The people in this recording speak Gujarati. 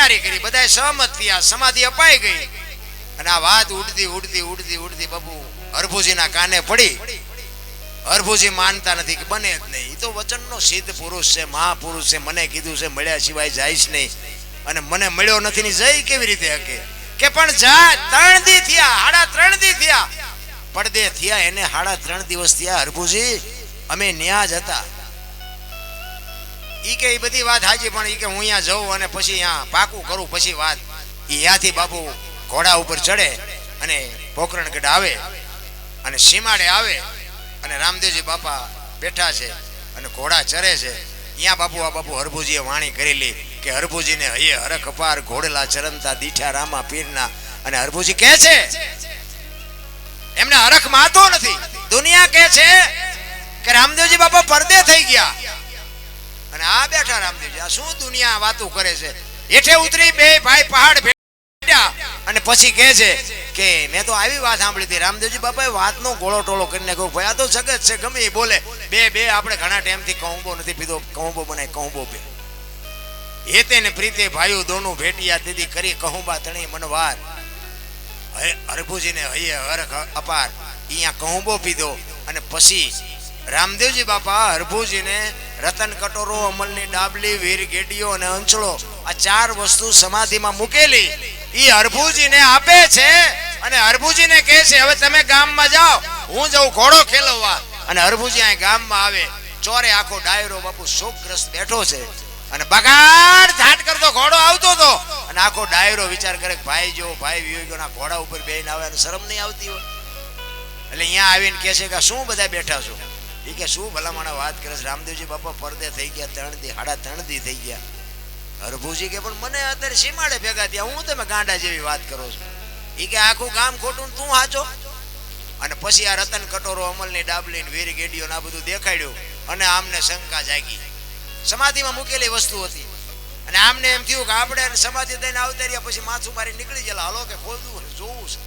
તૈયારી કરી, બધાએ સહમત થયા, સમાધિ અપાઈ ગઈ. અને આ વાત ઉડતી ઉડતી ઉડતી ઉડતી બાપુ હરભુજીના કાને પડી. હરભુજી માનતા નથી કે બને જ નહીં, એ તો વચનનો સિદ્ધ પુરુષ છે, મહાપુરુષ છે, મને કીધું છે મળ્યા સિવાય જઈશ નહીં, અને મને મળ્યો નથી ને જઈ કેવી રીતે હકે? કે પણ જા, 3 દી થયા, 3.5 દી થયા, પડદે થયા એને 3.5 દિવસ થયા. હરભુજી અમે ન્યા જ હતા. ઈ કે એ બધી વાત હાજી, પણ ઈ કે હું અહીંયા જઉં અને પછી અહીંયા પાકું કરું પછી વાત. ઈ ત્યાંથી બાપુ ઘોડા ઉપર ચડે અને પોકરણગઢ આવે અને સીમાડે આવે અને રામદેવજી બાપા બેઠા છે અને ઘોડા ચરે છે. અહીંયા બાપુ આ બાપુ હરભુજીએ વાણી કરેલી કે હરભુજીને હૈયે હરખ અપાર, ઘોડલા ચરણતા દીઠા રામા પીરના. અને હરભુજી કહે છે એમને હરખ માતો નથી. દુનિયા કહે છે કે રામદેવજી બાપા પડદે થઈ ગયા અને આ બેઠા રામદેવજી. આ શું દુનિયા વાતો કરે છે? હેઠે ઉતરી બે ભાઈ પહાડ ભેટ્યા અને પછી કહે છે કે મેં તો આવી વાત સાંભળી હતી, રામદેવજી બાપાએ વાતનો ગોળો ટોળો કરીને કહ્યું ભાઈ આ તો જગત છે, ગમે એ બોલે. બે આપણે ઘણા ટાઈમથી કહુંબો નથી પીધો, કહુંબો બનાય કહુંબો પી. હેતે ને પ્રીતે ભાઈઓ દોનું ભેટિયા દીદી કરી કહુંબા તણી મનવાર. હરભુજીને હૈયે હરખ અપાર અહીંયા કહુંબો પીધો. અને પછી રામદેવજી બાપા હરભુજીને રતન કટોરો, અમલની ડાબલી, વીર ગેડીઓ અને અંચળો, આ 4 વસ્તુ સમાધિમાં મૂકેલી ઈ હરભુજીને આપે છે. અને હરભુજીને કહે છે હવે તમે ગામમાં જાઓ, હું જાઉં ઘોડો ખેલવવા. અને હરભુજી અહીં ગામમાં આવે, ચોરે આખો ડાયરો બાપુ શોકગ્રસ્ત બેઠો છે અને બગાડ ઝાટ કરતો ઘોડો આવતો હતો. અને આખો ડાયરો વિચાર કરે કે ભાઈ જો ભાઈ વિયોગીઓના ઘોડા ઉપર બેહીને આવે અને શરમ નહીં આવતી હોય. એટલે અહીંયા આવીને કહે છે કે શું બધા બેઠા છો? એ કે શું ભલામણ વાત કરે છે, રામદેવજી બાપા પડદે થઈ ગયા, 3 દી 3.5 દી થઈ ગયા. હરભુજી કે પણ મને અત્યારે સીમાડે ભેગા થયા, હું તમે ગાંડા જેવી વાત કરો છો? એ કે આખું ગામ ખોટું તું હાચો. અને પછી આ રતન કટોરો, અમલની ડાબલી, વીર ગેડીઓ આ બધું દેખાડ્યું અને આમને શંકા જાગી. સમાધિમાં મૂકેલી વસ્તુ હતી અને આમને એમ થયું કે આપણે સમાધિ દઈને આવતા રહ્યા, પછી માથું મારી નીકળી ગયેલા, હાલો કે ખોલવું જોવું છે.